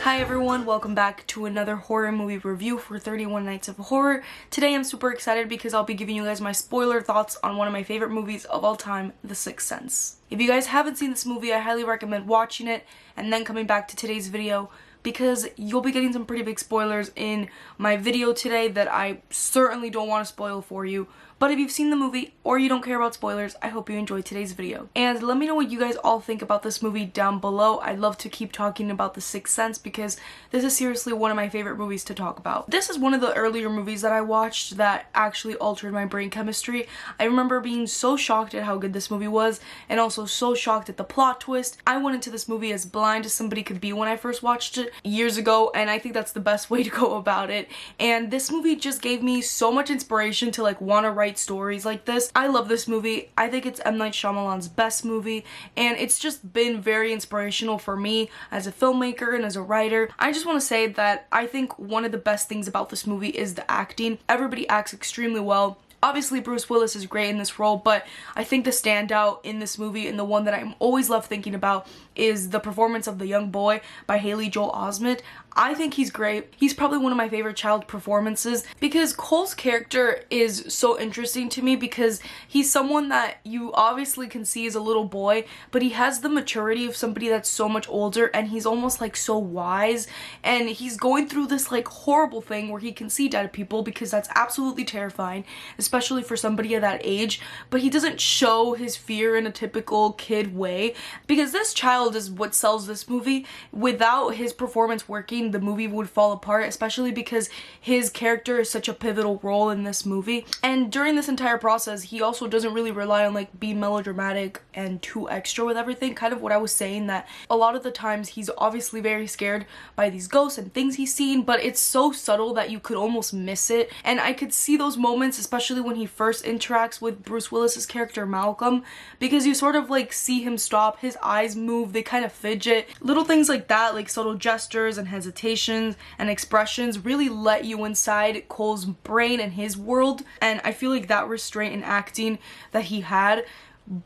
Hi everyone, welcome back to another horror movie review for 31 Nights of Horror. Today I'm super excited because I'll be giving you guys my spoiler thoughts on one of my favorite movies of all time, The Sixth Sense. If you guys haven't seen this movie, I highly recommend watching it and then coming back to today's video because you'll be getting some pretty big spoilers in my video today that I certainly don't want to spoil for you. But if you've seen the movie or you don't care about spoilers, I hope you enjoyed today's video. And let me know what you guys all think about this movie down below. I'd love to keep talking about The Sixth Sense because this is seriously one of my favorite movies to talk about. This is one of the earlier movies that I watched that actually altered my brain chemistry. I remember being so shocked at how good this movie was and also so shocked at the plot twist. I went into this movie as blind as somebody could be when I first watched it years ago, and I think that's the best way to go about it. And this movie just gave me so much inspiration to want to write stories like this. I love this movie. I think it's M. Night Shyamalan's best movie, and it's just been very inspirational for me as a filmmaker and as a writer. I just want to say that I think one of the best things about this movie is the acting. Everybody acts extremely well. Obviously, Bruce Willis is great in this role, but I think the standout in this movie and the one that I'm always love thinking about is the performance of the young boy by Haley Joel Osment. I think he's great. He's probably one of my favorite child performances because Cole's character is so interesting to me because he's someone that you obviously can see as a little boy, but he has the maturity of somebody that's so much older, and he's almost so wise, and he's going through this horrible thing where he can see dead people because that's absolutely terrifying, especially for somebody at that age, but he doesn't show his fear in a typical kid way because this child is what sells this movie. Without his performance working, the movie would fall apart, especially because his character is such a pivotal role in this movie. And during this entire process, he also doesn't really rely on being melodramatic and too extra with everything. Kind of what I was saying, that a lot of the times he's obviously very scared by these ghosts and things he's seen, but it's so subtle that you could almost miss it. And I could see those moments, especially when he first interacts with Bruce Willis's character Malcolm, because you sort of see him stop, his eyes move, they kind of fidget. Little things like that, subtle gestures and hesitations and expressions really let you inside Cole's brain and his world. And I feel like that restraint in acting that he had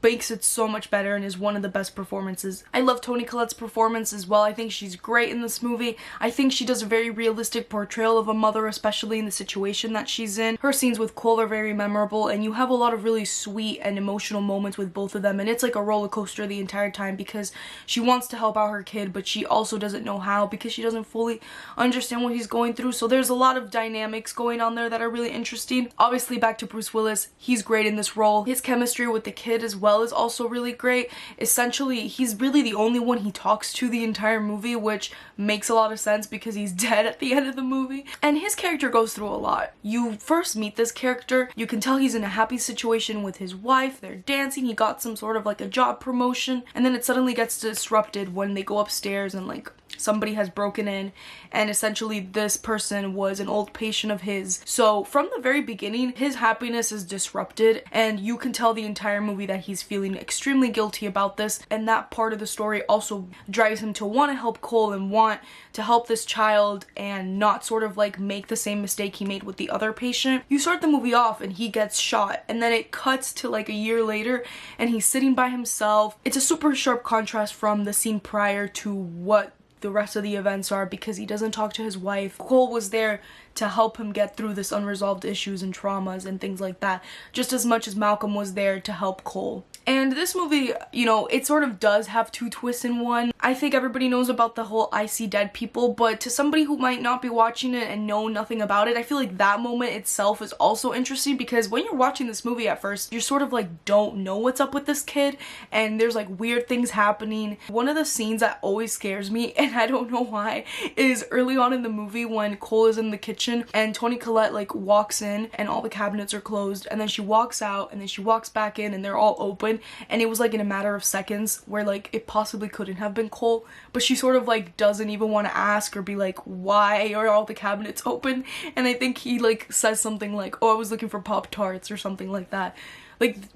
makes it so much better and is one of the best performances. I love Toni Collette's performance as well. I think she's great in this movie. I think she does a very realistic portrayal of a mother, especially in the situation that she's in. Her scenes with Cole are very memorable, and you have a lot of really sweet and emotional moments with both of them, and it's like a roller coaster the entire time because she wants to help out her kid, but she also doesn't know how because she doesn't fully understand what he's going through. So there's a lot of dynamics going on there that are really interesting. Obviously, back to Bruce Willis, he's great in this role. His chemistry with the kid as well is also really great. Essentially, he's really the only one he talks to the entire movie, which makes a lot of sense because he's dead at the end of the movie. And his character goes through a lot. You first meet this character, you can tell he's in a happy situation with his wife, they're dancing, he got some sort of a job promotion, and then it suddenly gets disrupted when they go upstairs and somebody has broken in, and essentially this person was an old patient of his. So from the very beginning, his happiness is disrupted, and you can tell the entire movie that he's feeling extremely guilty about this, and that part of the story also drives him to want to help Cole and want to help this child and not sort of make the same mistake he made with the other patient. You start the movie off and he gets shot, and then it cuts to a year later and he's sitting by himself. It's a super sharp contrast from the scene prior to what the rest of the events are because he doesn't talk to his wife. Cole was there to help him get through this unresolved issues and traumas and things like that, just as much as Malcolm was there to help Cole. And this movie, it sort of does have two twists in one. I think everybody knows about the whole I see dead people, but to somebody who might not be watching it and know nothing about it, I feel like that moment itself is also interesting because when you're watching this movie at first, you're sort of don't know what's up with this kid, and there's weird things happening. One of the scenes that always scares me, and I don't know why, is early on in the movie when Cole is in the kitchen and Toni Collette walks in and all the cabinets are closed, and then she walks out and then she walks back in and they're all open, and it was in a matter of seconds where it possibly couldn't have been Cole, but she sort of doesn't even want to ask or be why are all the cabinets open, and I think he says something oh, I was looking for Pop-Tarts or something like that.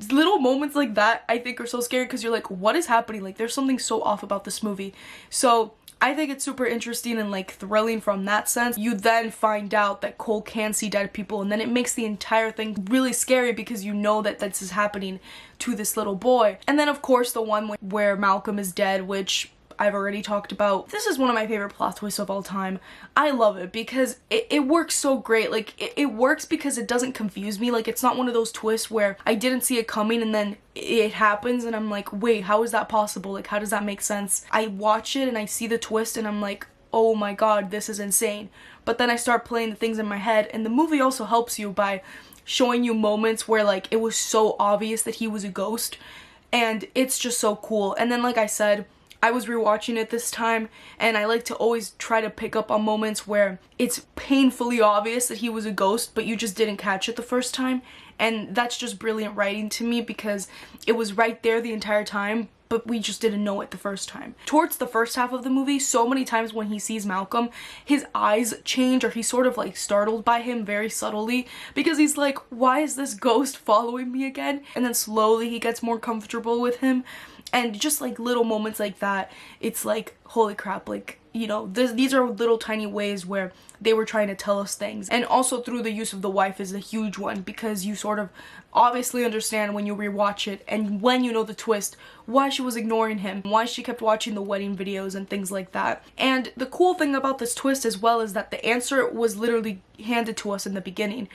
Little moments like that I think are so scary because you're what is happening? There's something so off about this movie. So I think it's super interesting and thrilling from that sense. You then find out that Cole can see dead people, and then it makes the entire thing really scary because you know that this is happening to this little boy. And then of course the one where Malcolm is dead, which I've already talked about. This is one of my favorite plot twists of all time. I love it because it works so great. Like, it works because it doesn't confuse me. Like, it's not one of those twists where I didn't see it coming and then it happens and I'm like, wait, how is that possible? Like, how does that make sense? I watch it and I see the twist and I'm like, oh my god, this is insane. But then I start playing the things in my head, and the movie also helps you by showing you moments where, like, it was so obvious that he was a ghost, and it's just so cool. And then, like I said, I was rewatching it this time, and I like to always try to pick up on moments where it's painfully obvious that he was a ghost, but you just didn't catch it the first time. And that's just brilliant writing to me because it was right there the entire time, but we just didn't know it the first time. Towards the first half of the movie, so many times when he sees Malcolm, his eyes change, or he's sort of like startled by him very subtly because he's like, why is this ghost following me again? And then slowly he gets more comfortable with him. And just like little moments like that, it's like, holy crap, like, you know, these are little tiny ways where they were trying to tell us things. And also through the use of the wife is a huge one, because you sort of obviously understand when you rewatch it and when you know the twist, why she was ignoring him, why she kept watching the wedding videos and things like that. And the cool thing about this twist as well is that the answer was literally handed to us in the beginning.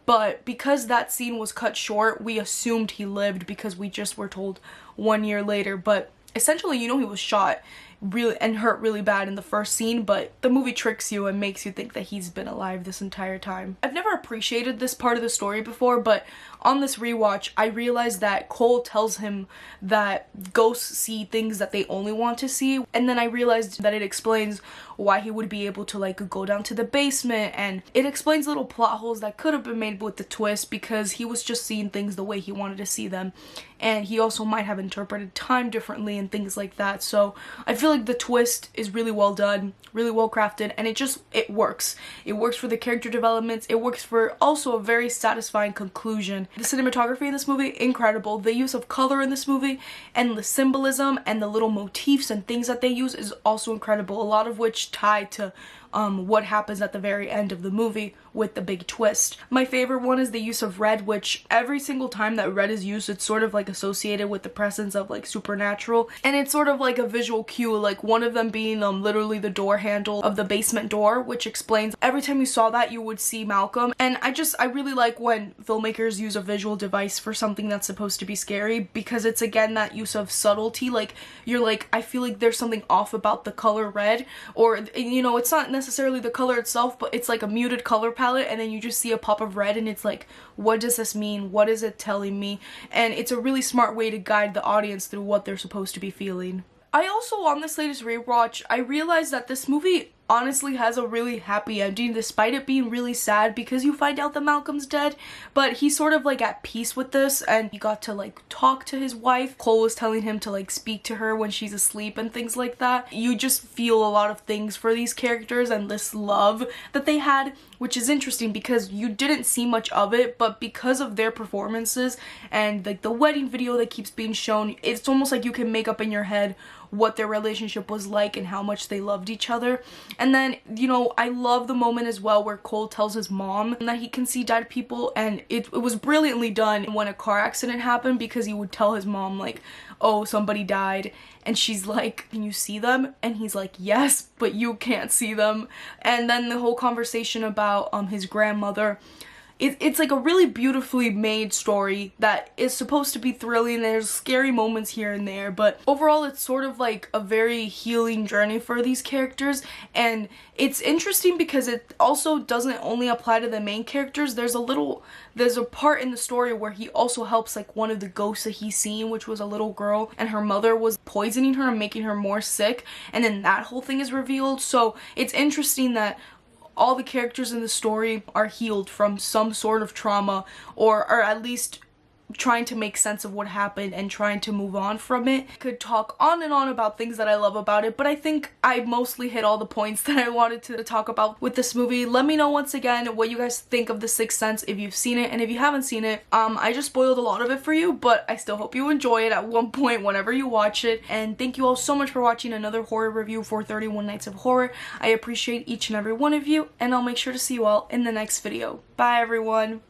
But because that scene was cut short, we assumed he lived because we just were told 1 year later. But essentially, you know, he was shot really and hurt really bad in the first scene, but the movie tricks you and makes you think that he's been alive this entire time. I've never appreciated this part of the story before, but on this rewatch, I realized that Cole tells him that ghosts see things that they only want to see, and then I realized that it explains why he would be able to like go down to the basement, and it explains little plot holes that could have been made with the twist because he was just seeing things the way he wanted to see them, and he also might have interpreted time differently and things like that. So I feel like the twist is really well done, really well crafted, and it works. It works for the character developments. It works for also a very satisfying conclusion. The cinematography in this movie, incredible. The use of color in this movie and the symbolism and the little motifs and things that they use is also incredible, a lot of which tie to what happens at the very end of the movie with the big twist. My favorite one is the use of red, which every single time that red is used, it's sort of like associated with the presence of like supernatural, and it's sort of like a visual cue, like one of them being literally the door handle of the basement door, which explains every time you saw that you would see Malcolm. And I really like when filmmakers use a visual device for something that's supposed to be scary, because it's again that use of subtlety. Like, you're like, I feel like there's something off about the color red, or you know, it's not necessarily the color itself, but it's like a muted color palette, and then you just see a pop of red and it's like, what does this mean? What is it telling me? And it's a really smart way to guide the audience through what they're supposed to be feeling. I also, on this latest rewatch, I realized that this movie honestly has a really happy ending despite it being really sad, because you find out that Malcolm's dead, but he's sort of like at peace with this, and he got to like talk to his wife. Cole was telling him to like speak to her when she's asleep and things like that. You just feel a lot of things for these characters and this love that they had, which is interesting because you didn't see much of it, but because of their performances and like the wedding video that keeps being shown, it's almost like you can make up in your head what their relationship was like and how much they loved each other. And then, you know, I love the moment as well where Cole tells his mom that he can see dead people, and it was brilliantly done when a car accident happened, because he would tell his mom like, oh, somebody died, and she's like, can you see them? And he's like, yes, but you can't see them. And then the whole conversation about his grandmother, it's like a really beautifully made story that is supposed to be thrilling. There's scary moments here and there, but overall it's sort of like a very healing journey for these characters. And it's interesting because it also doesn't only apply to the main characters. There's a part in the story where he also helps like one of the ghosts that he's seen, which was a little girl, and her mother was poisoning her and making her more sick, and then that whole thing is revealed. So it's interesting that all the characters in the story are healed from some sort of trauma, or at least trying to make sense of what happened and trying to move on from it. Could talk on and on about things that I love about it, but I think I mostly hit all the points that I wanted to talk about with this movie. Let me know once again what you guys think of The Sixth Sense if you've seen it, and if you haven't seen it, I just spoiled a lot of it for you, but I still hope you enjoy it at one point whenever you watch it. And thank you all so much for watching another horror review for 31 Nights of Horror. I appreciate each and every one of you, and I'll make sure to see you all in the next video. Bye everyone!